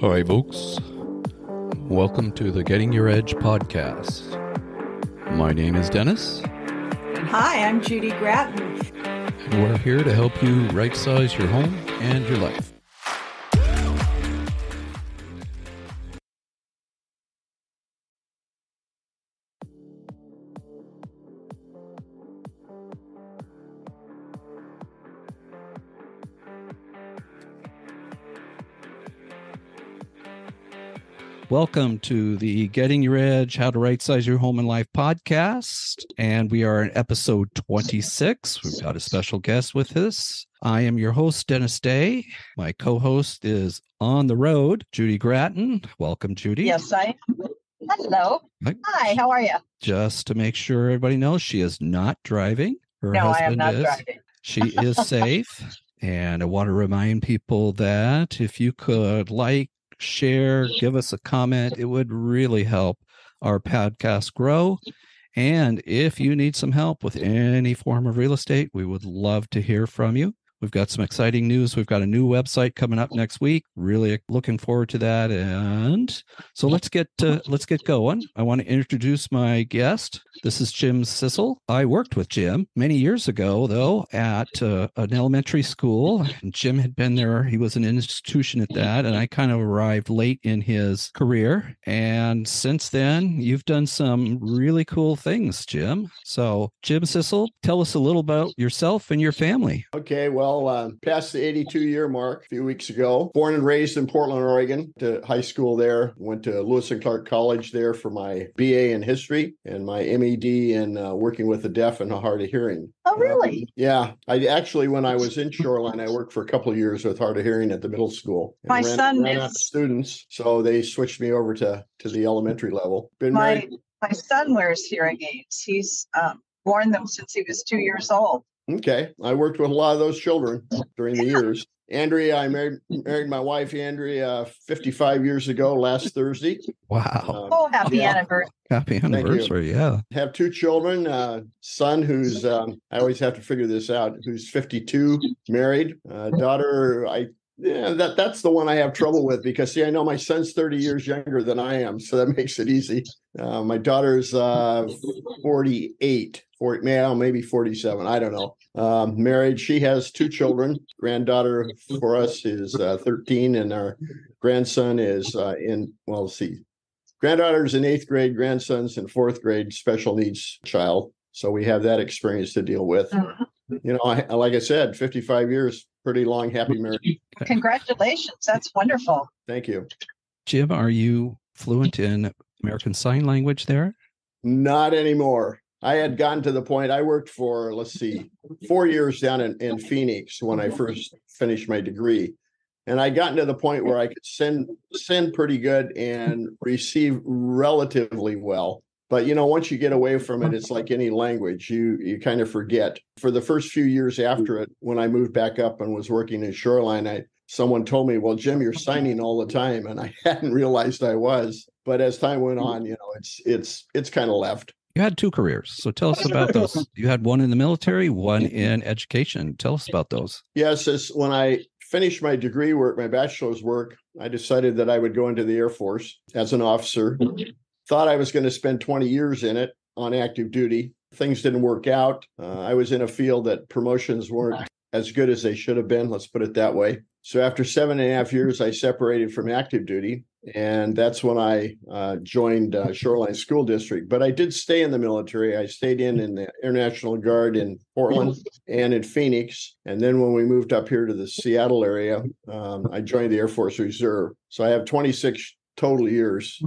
Hi, folks. Welcome to the Getting Your Edge podcast. My name is Dennis. Hi, I'm Judy Gratton. And we're here to help you right-size your home and your life. Welcome to the Getting Your Edge, How to Right Size Your Home and Life podcast. And we are in episode 26. We've got a special guest with us. I am your host, Dennis Day. My co-host is on the road, Judy Gratton. Welcome, Judy. Yes, I am. Hello. Hi, how are you? Just to make sure everybody knows, she is not driving. Her No, husband I am not is. driving. She is safe. And I want to remind people that if you could share, give us a comment. It would really help our podcast grow. And if you need some help with any form of real estate, we would love to hear from you. We've got some exciting news. We've got a new website coming up next week. Really looking forward to that. And so let's get going. I want to introduce my guest. This is Jim Siscel. I worked with Jim many years ago, though, at an elementary school. And Jim had been there. He was an institution at that. And I kind of arrived late in his career. And since then, you've done some really cool things, Jim. So, Jim Siscel, tell us a little about yourself and your family. Okay, well, past the 82-year mark a few weeks ago. Born and raised in Portland, Oregon. To high school there. Went to Lewis and Clark College there for my BA in history and my MED in working with the deaf and the hard of hearing. Oh, really? Yeah. I actually, when I was in Shoreline, I worked for a couple of years with hard of hearing at the middle school. My son ran out of students, so they switched me over to the elementary level. My son wears hearing aids. He's worn them since he was 2 years old. Okay. I worked with a lot of those children during the years. Andrea, I married my wife, Andrea, 55 years ago last Thursday. Wow. Happy anniversary. Happy anniversary, yeah. Have two children, son who's, I always have to figure this out, who's 52, married. Daughter, that's the one I have trouble with because, see, I know my son's 30 years younger than I am, so that makes it easy. My daughter's 48, maybe 47, I don't know. Married, she has two children. Granddaughter for us is 13, and our grandson is granddaughter's in 8th grade, grandson's in 4th grade, special needs child. So we have that experience to deal with. You know, like I said, 55 years, pretty long, happy marriage. Congratulations. That's wonderful. Thank you. Jim, are you fluent in American Sign Language there? Not anymore. I had gotten to the point, I worked for, 4 years down in Phoenix when I first finished my degree. And I gotten to the point where I could send pretty good and receive relatively well. But, you know, once you get away from it, it's like any language, you kind of forget. For the first few years after it, when I moved back up and was working in Shoreline, someone told me, well, Jim, you're signing all the time. And I hadn't realized I was. But as time went on, you know, it's kind of left. You had two careers. So tell us about those. You had one in the military, one in education. Tell us about those. Yes, when I finished my degree work, my bachelor's work, I decided that I would go into the Air Force as an officer. Thought I was going to spend 20 years in it on active duty. Things didn't work out. I was in a field that promotions weren't as good as they should have been. Let's put it that way. So after 7.5 years, I separated from active duty. And that's when I joined Shoreline School District. But I did stay in the military. I stayed in the Air National Guard in Portland and in Phoenix. And then when we moved up here to the Seattle area, I joined the Air Force Reserve. So I have 26 total years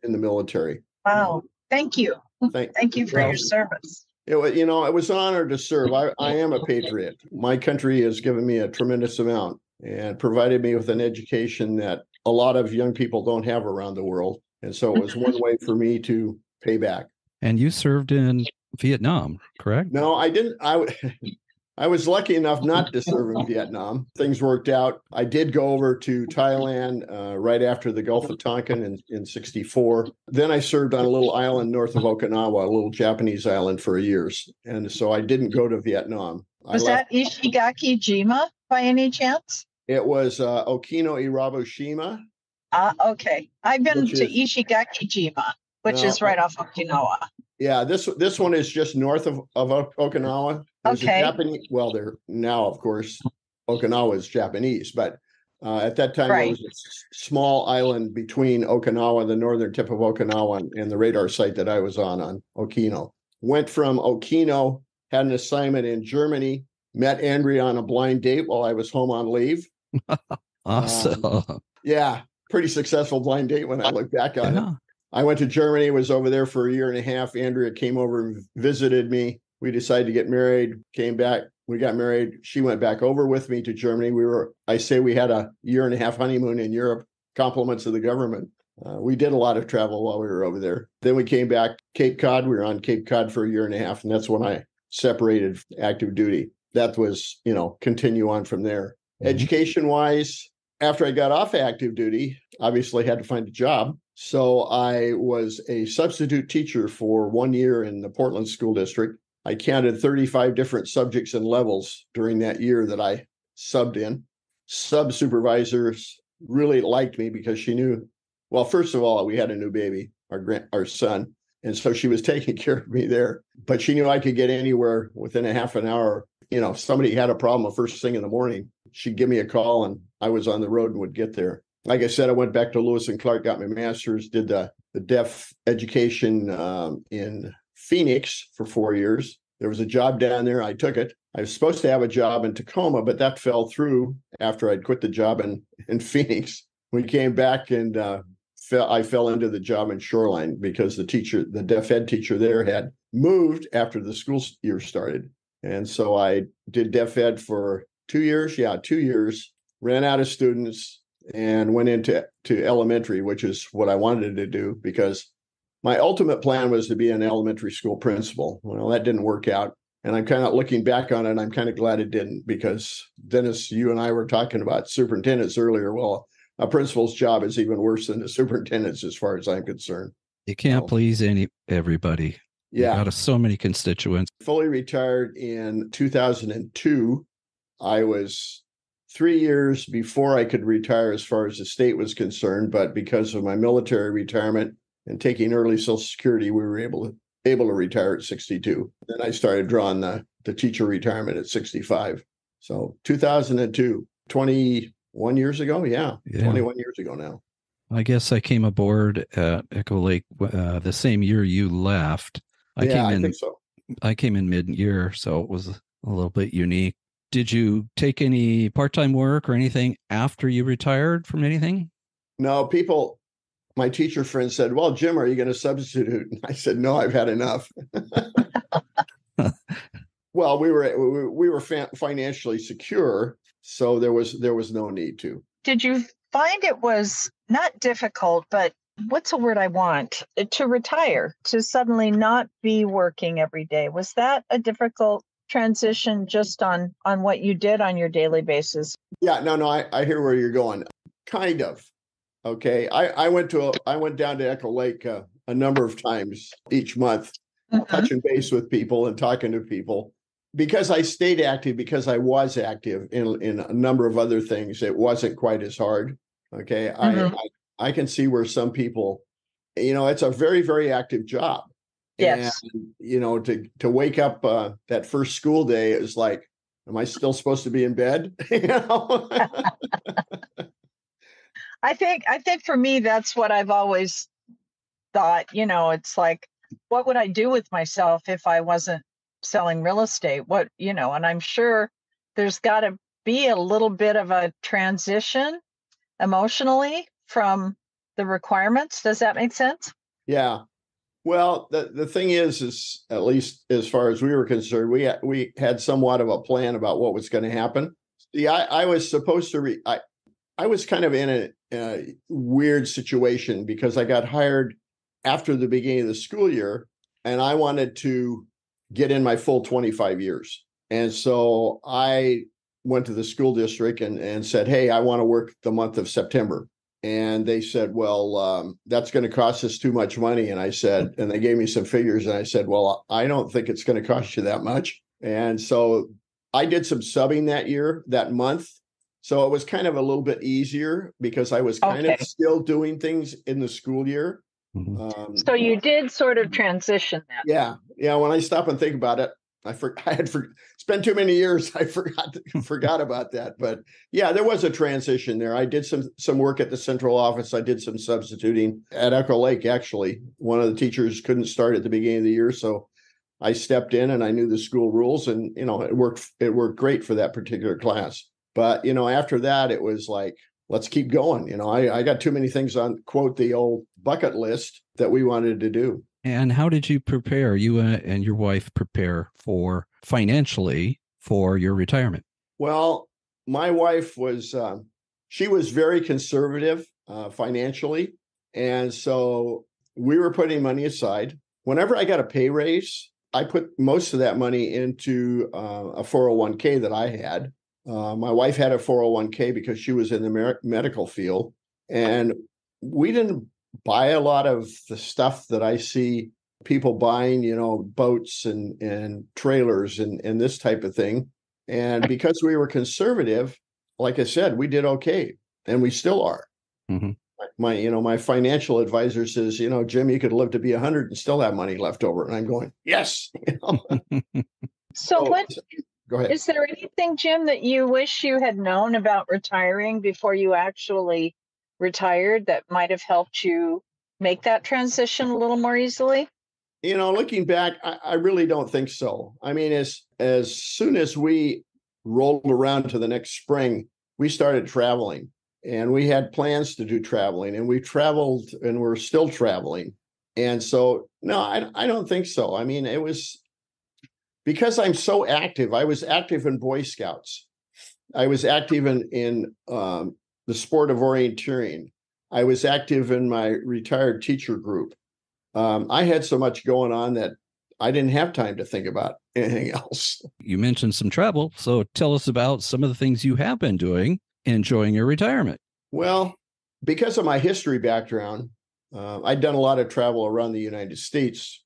in the military. Wow. Thank you. Thank you for your service. It was an honor to serve. I am a patriot. My country has given me a tremendous amount and provided me with an education that a lot of young people don't have around the world. And so it was one way for me to pay back. And you served in Vietnam, correct? No, I didn't. I was lucky enough not to serve in Vietnam. Things worked out. I did go over to Thailand right after the Gulf of Tonkin in 1964. Then I served on a little island north of Okinawa, a little Japanese island for years. And so I didn't go to Vietnam. Was that Ishigaki-jima by any chance? It was Okino Irabushima. Okay. I've been which to is Ishigaki-jima, which no, is right off Okinawa. yeah. This one is just north of Okinawa. There's a Okay. Japanese. Well, there now, of course, Okinawa is Japanese, but at that time there Right. was a small island between Okinawa, the northern tip of Okinawa, and the radar site that I was on Okino. Went from Okino, had an assignment in Germany, met Andrea on a blind date while I was home on leave. Awesome. Yeah, pretty successful blind date when I look back on it. Yeah. I went to Germany, was over there for a year and a half. Andrea came over and visited me. We decided to get married, came back. We got married. She went back over with me to Germany. We had a year and a half honeymoon in Europe, compliments of the government. We did a lot of travel while we were over there. Then we came back, Cape Cod. We were on Cape Cod for a year and a half, and that's when I separated active duty. That was, continue on from there. Mhm. Education wise, after I got off active duty, obviously had to find a job. So I was a substitute teacher for 1 year in the Portland School District. I counted 35 different subjects and levels during that year that I subbed in. Sub supervisors really liked me because she knew, well, first of all, we had a new baby, our son. And so she was taking care of me there, but she knew I could get anywhere within a half an hour. If somebody had a problem the first thing in the morning, she'd give me a call and I was on the road and would get there. Like I said, I went back to Lewis and Clark, got my master's, did the deaf education in Phoenix for 4 years. There was a job down there. I took it. I was supposed to have a job in Tacoma, but that fell through after I'd quit the job in Phoenix. We came back and I fell into the job in Shoreline because the deaf ed teacher there had moved after the school year started. And so I did deaf ed for 2 years. Yeah, 2 years, ran out of students and went into elementary, which is what I wanted to do because my ultimate plan was to be an elementary school principal. Well, that didn't work out. And I'm kind of looking back on it, I'm kind of glad it didn't because Dennis, you and I were talking about superintendents earlier. Well, a principal's job is even worse than the superintendent's as far as I'm concerned. You can't please everybody. Yeah. You got so many constituents. Fully retired in 2002. I was 3 years before I could retire as far as the state was concerned, but because of my military retirement and taking early Social Security, we were able to retire at 62. Then I started drawing the teacher retirement at 65. So 2002, 21 years ago. Yeah. 21 years ago now. I guess I came aboard at Echo Lake the same year you left. I think so. I came in mid-year, so it was a little bit unique. Did you take any part-time work or anything after you retired from anything? No, my teacher friends said, well, Jim, are you going to substitute? And I said, no, I've had enough. Well, we were financially secure, so there was no need to. Did you find it was not difficult, but what's the word I want? To retire, to suddenly not be working every day? Was that a difficult transition just on what you did on your daily basis? Yeah, no, I hear where you're going. Kind of. Okay. I went down to Echo Lake a number of times each month, touching base with people and talking to people. Because I stayed active, because I was active in a number of other things, it wasn't quite as hard. Okay. I can see where some people, it's a very, very active job. Yes. And, to wake up that first school day is like, am I still supposed to be in bed? I think for me, that's what I've always thought. It's like, what would I do with myself if I wasn't selling real estate? And I'm sure there's got to be a little bit of a transition emotionally from the requirements. Does that make sense? Yeah. Well, the thing is at least as far as we were concerned, we had somewhat of a plan about what was going to happen. See, I was supposed to I was kind of in a weird situation because I got hired after the beginning of the school year and I wanted to get in my full 25 years. And so I went to the school district and said, hey, I want to work the month of September. And they said, well, that's going to cost us too much money. And I said, and they gave me some figures. And I said, well, I don't think it's going to cost you that much. And so I did some subbing that month. So it was kind of a little bit easier because I was kind of still doing things in the school year. So you did sort of transition that. Yeah. Yeah. When I stop and think about it, it's been too many years. I forgot about that. But yeah, there was a transition there. I did some work at the central office. I did some substituting at Echo Lake. Actually, one of the teachers couldn't start at the beginning of the year, so I stepped in and I knew the school rules, and it worked great for that particular class. But after that, it was like, let's keep going. I got too many things on, quote, the old bucket list that we wanted to do. And how did you prepare, you and your wife prepare financially for your retirement? Well, my wife she was very conservative financially. And so we were putting money aside. Whenever I got a pay raise, I put most of that money into a 401k that I had. My wife had a 401k because she was in the medical field. And we didn't buy a lot of the stuff that I see people buying, boats and trailers and this type of thing. And because we were conservative, like I said, we did okay, and we still are. Mm-hmm. My financial advisor says, Jim, you could live to be 100 and still have money left over. And I'm going, yes. So go ahead. Is there anything, Jim, that you wish you had known about retiring before you actually retired that might have helped you make that transition a little more easily? Looking back, I really don't think so. I mean, as soon as we rolled around to the next spring, we started traveling, and we had plans to do traveling, and we traveled, and we're still traveling. And so, no, I don't think so. I mean, it was because I'm so active. I was active in Boy Scouts. I was active in the sport of orienteering. I was active in my retired teacher group. I had so much going on that I didn't have time to think about anything else. You mentioned some travel, so tell us about some of the things you have been doing, enjoying your retirement. Well, because of my history background, I'd done a lot of travel around the United States,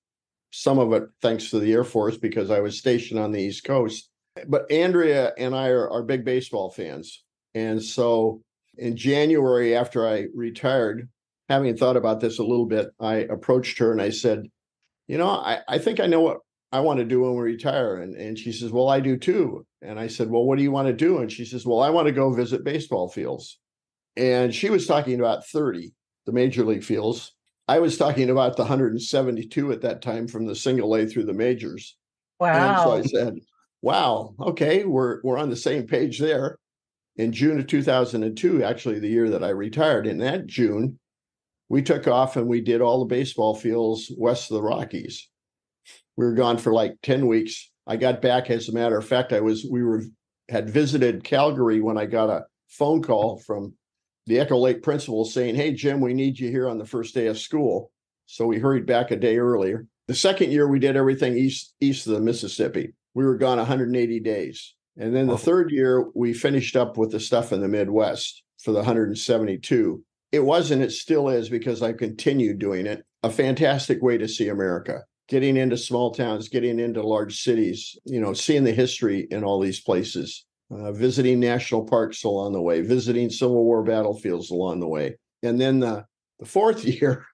some of it thanks to the Air Force because I was stationed on the East Coast. But Andrea and I are big baseball fans. And so in January, after I retired, having thought about this a little bit, I approached her and I said, I think I know what I want to do when we retire. And she says, well, I do too. And I said, well, what do you want to do? And she says, well, I want to go visit baseball fields. And she was talking about 30, the major league fields. I was talking about the 172 at that time from the single A through the majors. Wow. And so I said, wow, okay, we're on the same page there. In June of 2002, actually the year that I retired, in that June, we took off and we did all the baseball fields west of the Rockies. We were gone for like 10 weeks. I got back, as a matter of fact, had visited Calgary when I got a phone call from the Echo Lake principal saying, hey, Jim, we need you here on the first day of school. So we hurried back a day earlier. The second year, we did everything east of the Mississippi. We were gone 180 days. And then the third year, we finished up with the stuff in the Midwest for the 172. It was, and it still is, because I continued doing it, a fantastic way to see America. Getting into small towns, getting into large cities, seeing the history in all these places. Visiting national parks along the way, visiting Civil War battlefields along the way. And then the fourth year,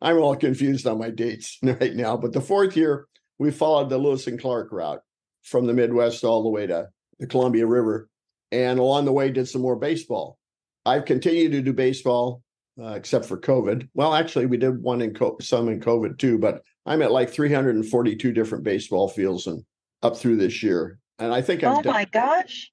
I'm all confused on my dates right now, but the fourth year, we followed the Lewis and Clark route from the Midwest all the way to the Columbia River. And along the way, did some more baseball. I've continued to do baseball, except for COVID. Well, actually, we did some in COVID too, but I'm at like 342 different baseball fields and up through this year. And I think oh my gosh,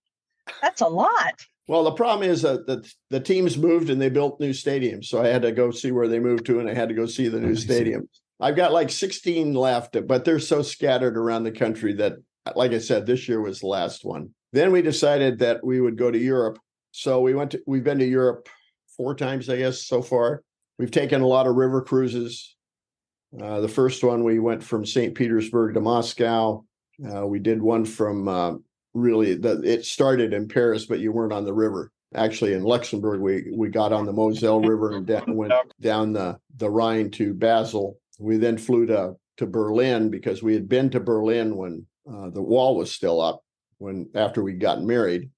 that's a lot. Well, the problem is that the teams moved and they built new stadiums. So I had to go see where they moved to, and I had to go see the new stadiums. I've got like 16 left, but they're so scattered around the country that, like I said, this year was the last one. Then we decided that we would go to Europe. So we've been to Europe 4 times, I guess, so far. We've taken a lot of river cruises. The first one, we went from St. Petersburg to Moscow. We did one from it started in Paris, but you weren't on the river. Actually, in Luxembourg, we got on the Moselle River and went down the Rhine to Basel. We then flew to Berlin because we had been to Berlin when the wall was still up, after we'd gotten married.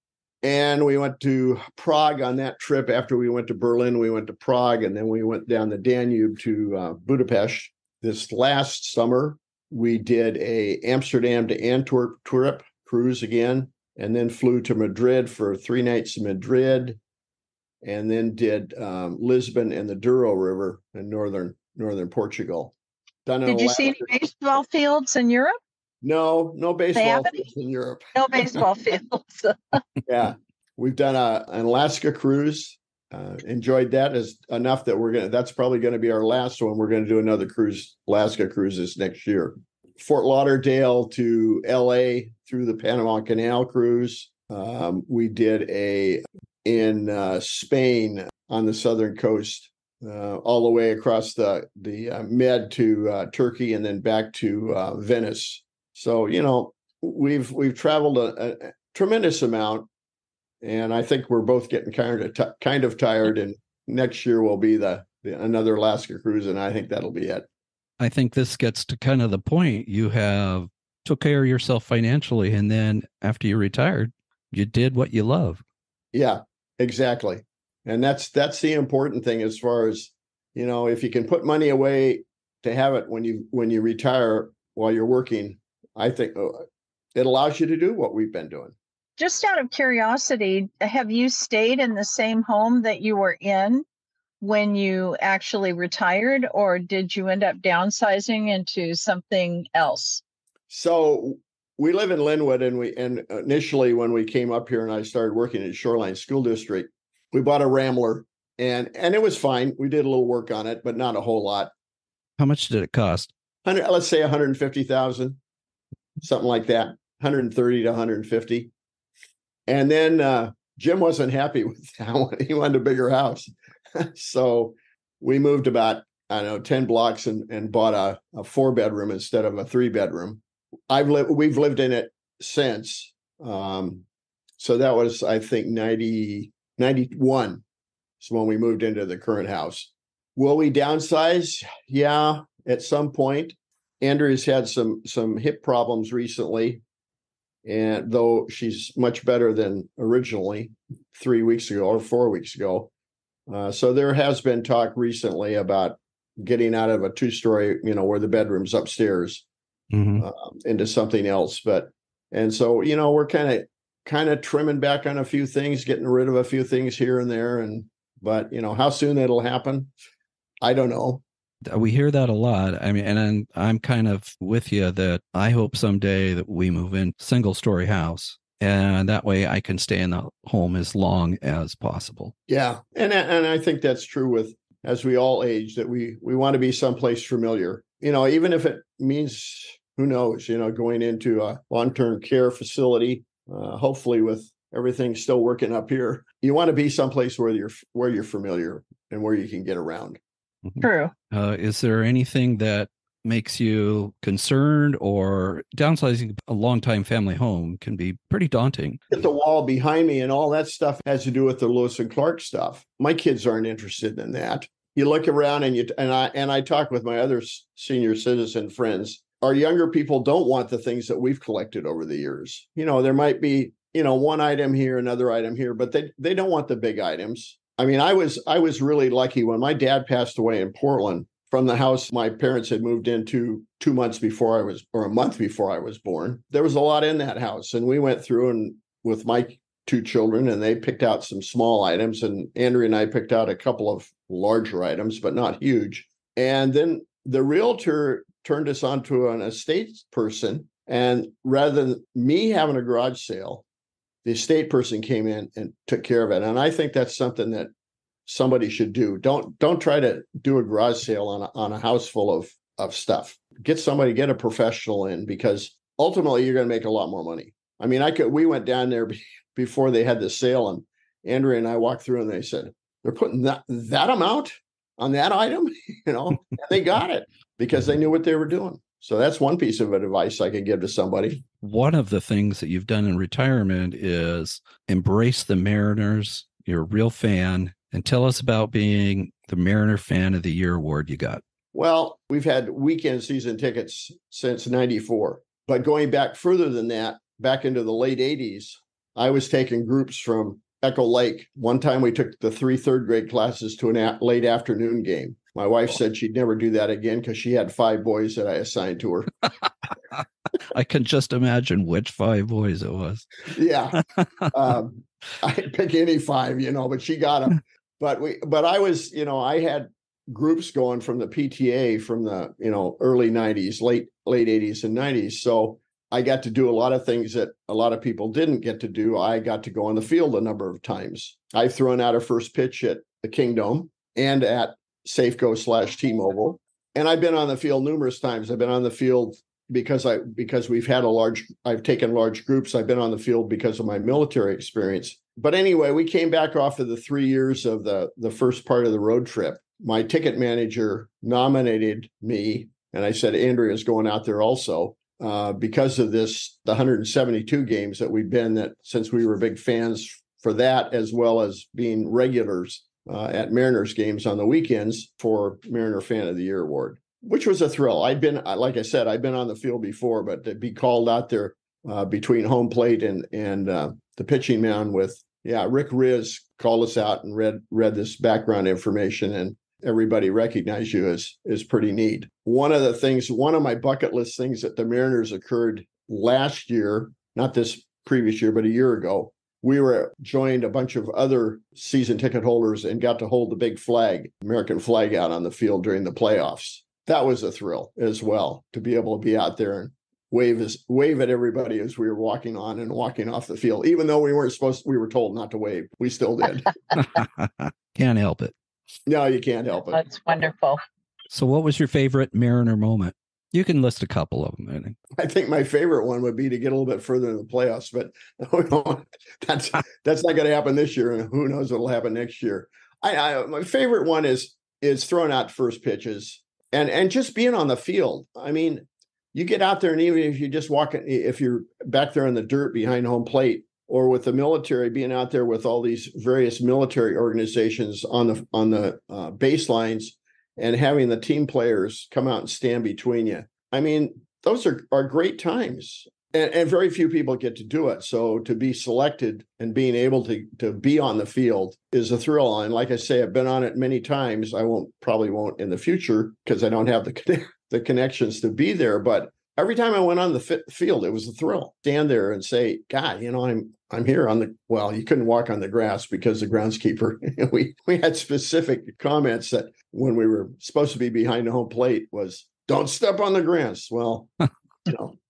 And we went to Prague on that trip. After we went to Berlin, we went to Prague, and then we went down the Danube to Budapest. This last summer, we did a Amsterdam to Antwerp trip cruise again, and then flew to Madrid for 3 nights in Madrid, and then did Lisbon and the Douro River in northern Portugal. Did you see any baseball fields in Europe? No baseball fields in Europe. No baseball fields. Yeah, we've done an Alaska cruise. Enjoyed that as enough that that's probably going to be our last one. We're going to do another cruise, Alaska cruises next year. Fort Lauderdale to LA through the Panama Canal cruise. We did in Spain on the southern coast, all the way across the Med to Turkey, and then back to Venice. So, we've traveled a tremendous amount, and I think we're both getting kind of tired. And next year will be another Alaska cruise, and I think that'll be it. I think this gets to kind of the point. You have took care of yourself financially, and then after you retired, you did what you love. Yeah, exactly. And that's the important thing as far as, if you can put money away to have it when you retire while you're working, I think it allows you to do what we've been doing. Just out of curiosity, have you stayed in the same home that you were in when you actually retired, or did you end up downsizing into something else? So we live in Linwood, and initially when we came up here and I started working at Shoreline School District, we bought a Rambler, and it was fine. We did a little work on it, but not a whole lot. How much did it cost? Let's say $150,000, something like that, 130 to 150. And then Jim wasn't happy with that. He wanted a bigger house. So we moved about, 10 blocks and bought a 4-bedroom instead of a 3-bedroom. We've lived in it since. So that was, I think, 91 is when we moved into the current house. Will we downsize? Yeah, at some point. Andrea's had some hip problems recently, and though she's much better than originally 3 weeks ago or 4 weeks ago. So there has been talk recently about getting out of a 2-story, where the bedroom's upstairs, into something else. And so, we're kind of trimming back on a few things, getting rid of a few things here and there. But how soon it'll happen, I don't know. We hear that a lot. I mean, and I'm kind of with you that I hope someday that we move in single-story house, and that way I can stay in the home as long as possible. Yeah. And I think that's true as we all age, that we want to be someplace familiar, even if it means, who knows, going into a long-term care facility, hopefully with everything still working up here. You want to be someplace where you're familiar and where you can get around. True. Is there anything that makes you concerned, or downsizing a longtime family home can be pretty daunting? The wall behind me and all that stuff has to do with the Lewis and Clark stuff. My kids aren't interested in that. You look around and I talk with my other senior citizen friends. Our younger people don't want the things that we've collected over the years. There might be, one item here, another item here, but they don't want the big items. I mean, I was really lucky when my dad passed away in Portland from the house my parents had moved into 2 months before or a month before I was born. There was a lot in that house, and we went through and with my 2 children, and they picked out some small items, and Andrea and I picked out a couple of larger items, but not huge. And then the realtor turned us on to an estate person, and rather than me having a garage sale, the estate person came in and took care of it. And I think that's something that somebody should do. Don't try to do a garage sale on a house full of stuff. Get a professional in, because ultimately you're going to make a lot more money. I mean, we went down there before they had the sale, and Andrea and I walked through, and they said, they're putting that amount on that item, and they got it because they knew what they were doing. So that's one piece of advice I could give to somebody. One of the things that you've done in retirement is embrace the Mariners. You're a real fan. And tell us about being the Mariner Fan of the Year award you got. Well, we've had weekend season tickets since '94. But going back further than that, back into the late 80s, I was taking groups from Echo Lake. One time we took the 3 third grade classes to a late afternoon game. My wife said she'd never do that again because she had 5 boys that I assigned to her. I can just imagine which 5 boys it was. Yeah. I'd pick any 5, but she got them. But I was, I had groups going from the PTA from the, early 90s, late 80s and 90s. So I got to do a lot of things that a lot of people didn't get to do. I got to go on the field a number of times. I've thrown out a first pitch at the Kingdom and at Safeco / T-Mobile. And I've been on the field numerous times. I've been on the field because we've had I've taken large groups. I've been on the field because of my military experience. But anyway, we came back off of the 3 years of the first part of the road trip. My ticket manager nominated me, and I said, Andrea's going out there also. Because of the 172 games that we've been, that since we were big fans for that, as well as being regulars at Mariners games on the weekends for Mariner Fan of the Year award, which was a thrill. Like I said, I've been on the field before, but to be called out there between home plate and the pitching mound with, Rick Riz called us out and read this background information, and everybody recognize you is pretty neat. One of my bucket list things at the Mariners occurred last year, not this previous year, but a year ago. We joined a bunch of other season ticket holders and got to hold the big flag, American flag, out on the field during the playoffs. That was a thrill as well, to be able to be out there and wave at everybody as we were walking on and walking off the field. Even though we were told not to wave, we still did. Can't help it. No, you can't help it. That's wonderful. So what was your favorite Mariner moment? You can list a couple of them. I think my favorite one would be to get a little bit further in the playoffs, but that's not going to happen this year, and who knows what'll happen next year. My favorite one is throwing out first pitches and just being on the field. I mean, you get out there, and even if you just if you're back there in the dirt behind home plate, or with the military, being out there with all these various military organizations on the baselines, and having the team players come out and stand between you. I mean, those are great times. And very few people get to do it. So to be selected and being able to be on the field is a thrill. And like I say, I've been on it many times. I probably won't in the future because I don't have the connections to be there. But every time I went on the field, it was a thrill. Stand there and say, God, I'm here you couldn't walk on the grass because the groundskeeper, we had specific comments that when we were supposed to be behind the home plate was, don't step on the grass. Well,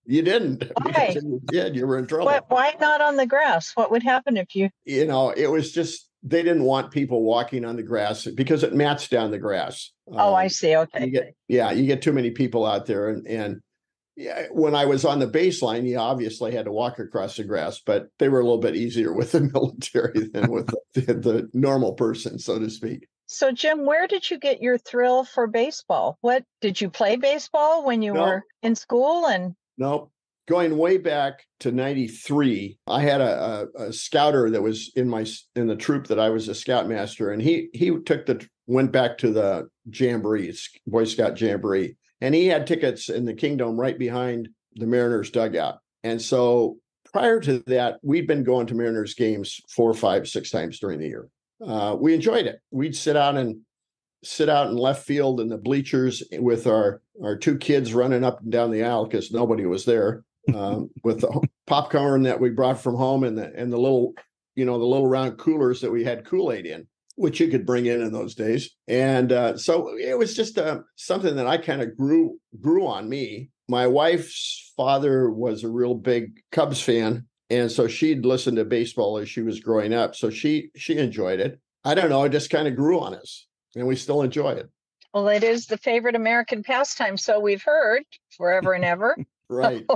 you didn't. Why? Because if you did, you were in trouble. Why not on the grass? What would happen if you? It was just, they didn't want people walking on the grass because it mats down the grass. I see. Okay. You get too many people out there. And when I was on the baseline, you obviously had to walk across the grass, but they were a little bit easier with the military than with the normal person, so to speak. So, Jim, where did you get your thrill for baseball? What did you play baseball when you were in school? No, going way back to 93, I had a scouter that was in the troop that I was a scoutmaster, and he went back to the jamboree, Boy Scout jamboree, and he had tickets in the Kingdom right behind the Mariners dugout. And so prior to that, we'd been going to Mariners games 4, 5, 6 times during the year. We enjoyed it. We'd sit out in left field in the bleachers with our 2 kids running up and down the aisle because nobody was there, with the popcorn that we brought from home and the little, the little round coolers that we had Kool-Aid in, which you could bring in those days. And so it was just something that I kind of grew on me. My wife's father was a real big Cubs fan. And so she'd listened to baseball as she was growing up. So she enjoyed it. I don't know. It just kind of grew on us, and we still enjoy it. Well, it is the favorite American pastime. So we've heard forever and ever. Right.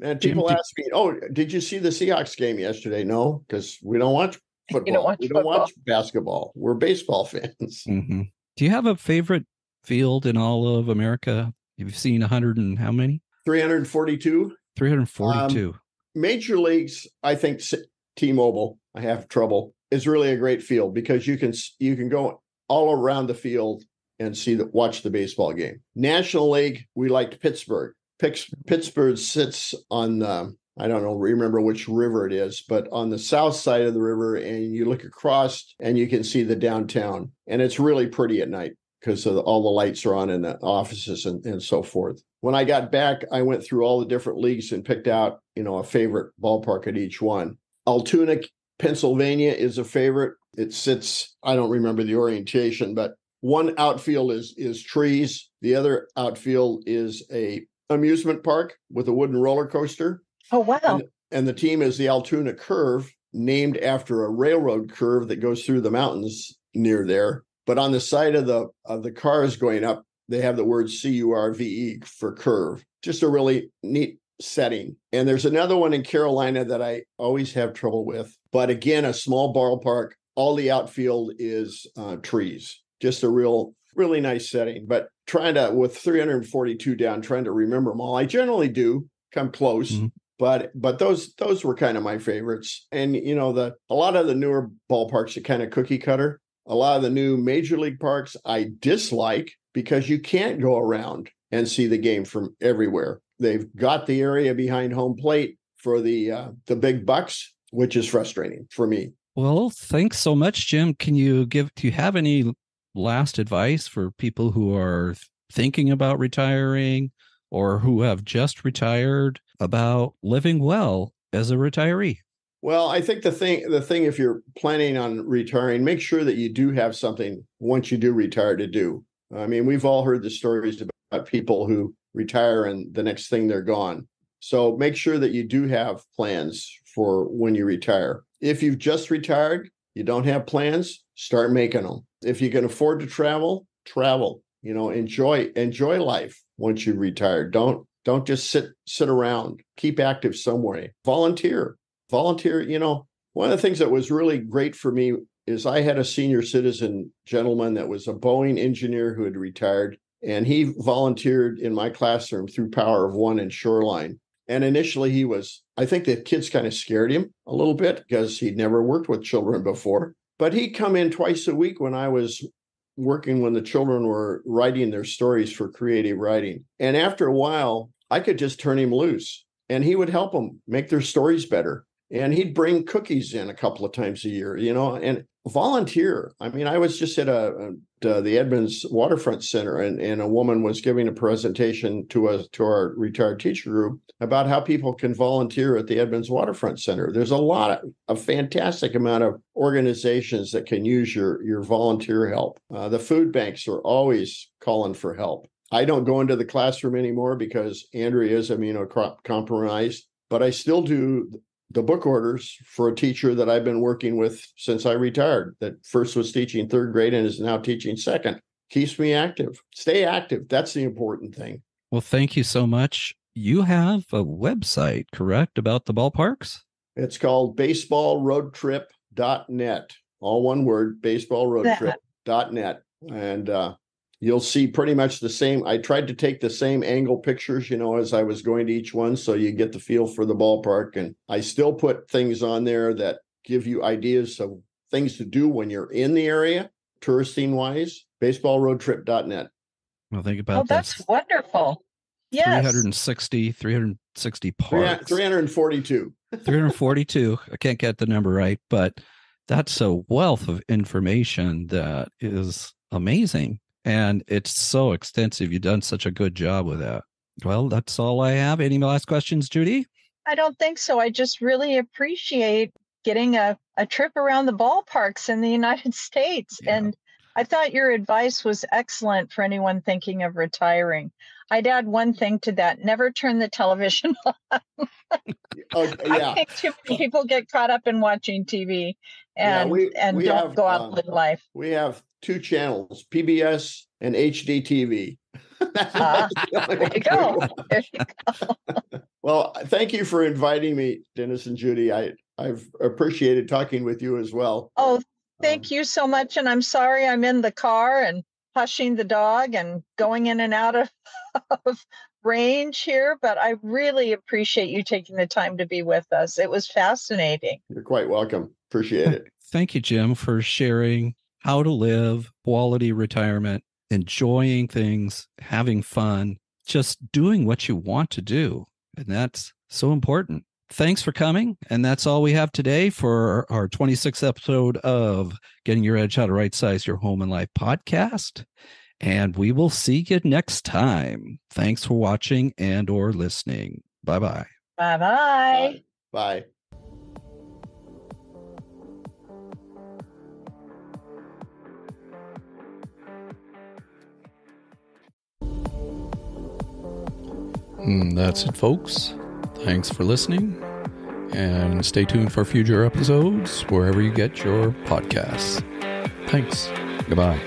And people ask me, did you see the Seahawks game yesterday? No, because we don't watch football. We don't watch basketball. We're baseball fans. Mm-hmm. Do you have a favorite field in all of America? You've seen 100 and how many? 342. 342. Major leagues, I think T-Mobile, I have trouble, is really a great field because you can go all around the field and watch the baseball game. National League, we liked Pittsburgh. Pittsburgh sits on I don't know, remember which river it is, but on the south side of the river, and you look across and you can see the downtown. And it's really pretty at night because all the lights are on in the offices and so forth. When I got back, I went through all the different leagues and picked out, a favorite ballpark at each one. Altoona, Pennsylvania is a favorite. It sits, I don't remember the orientation, but one outfield is trees. The other outfield is a amusement park with a wooden roller coaster. Oh, wow. And the team is the Altoona Curve, named after a railroad curve that goes through the mountains near there. But on the side of the cars going up, they have the word CURVE for curve. Just a really neat setting. And there's another one in Carolina that I always have trouble with. But again, a small ballpark. All the outfield is trees. Just a really nice setting. But with 342 down, trying to remember them all. I generally do come close. Mm-hmm. But those were kind of my favorites. And, a lot of the newer ballparks are kind of cookie cutter. A lot of the new major league parks I dislike because you can't go around and see the game from everywhere. They've got the area behind home plate for the big bucks, which is frustrating for me. Well, thanks so much, Jim. Do you have any last advice for people who are thinking about retiring or who have just retired about living well as a retiree? Well, I think the thing, if you're planning on retiring, make sure that you do have something once you do retire to do. I mean, we've all heard the stories about people who retire and the next thing they're gone. So make sure that you do have plans for when you retire. If you've just retired, you don't have plans, start making them. If you can afford to travel, travel. Enjoy life once you retire. Don't just sit around. Keep active somewhere. Volunteer. One of the things that was really great for me is I had a senior citizen gentleman that was a Boeing engineer who had retired, and he volunteered in my classroom through Power of One and Shoreline. And initially I think the kids kind of scared him a little bit because he'd never worked with children before. But he'd come in twice a week when I was working when the children were writing their stories for creative writing. And after a while, I could just turn him loose and he would help them make their stories better. And he'd bring cookies in a couple of times a year, and volunteer. I mean, I was just at the Edmonds Waterfront Center, and a woman was giving a presentation to our retired teacher group about how people can volunteer at the Edmonds Waterfront Center. There's a fantastic amount of organizations that can use your volunteer help. The food banks are always calling for help. I don't go into the classroom anymore because Andrea is immunocompromised, but I still do the book orders for a teacher that I've been working with since I retired, that first was teaching third grade and is now teaching second. Keeps me active. Stay active. That's the important thing. Well, thank you so much. You have a website, correct, about the ballparks? It's called baseballroadtrip.net. All one word, baseballroadtrip.net. And you'll see pretty much the same. I tried to take the same angle pictures, as I was going to each one, so you get the feel for the ballpark. And I still put things on there that give you ideas of things to do when you're in the area, touristing-wise, baseballroadtrip.net. Well, think about that. That's wonderful. Yes. 360 parks. 342. 342. I can't get the number right, but that's a wealth of information that is amazing. And it's so extensive. You've done such a good job with that. Well, that's all I have. Any last questions, Judy? I don't think so. I just really appreciate getting a trip around the ballparks in the United States. Yeah. And I thought your advice was excellent for anyone thinking of retiring. I'd add one thing to that. Never turn the television on. Yeah. I think too many people get caught up in watching TV and don't go out and live life. We have two channels, PBS and HDTV. There you go. There you go. Well, thank you for inviting me, Dennis and Judy. I've appreciated talking with you as well. Oh, thank you so much. And I'm sorry I'm in the car and hushing the dog and going in and out of range here, but I really appreciate you taking the time to be with us. It was fascinating. You're quite welcome. Appreciate it. Thank you, Jim, for sharing how to live quality retirement, enjoying things, having fun, just doing what you want to do. And that's so important. thanks for coming. And that's all we have today for our 26th episode of Getting Your Edge, How to Right Size Your Home and Life podcast. And we will see you next time. Thanks for watching and or listening. Bye-bye. Bye-bye. Bye. That's it, folks. Thanks for listening. And stay tuned for future episodes wherever you get your podcasts. Thanks. Goodbye.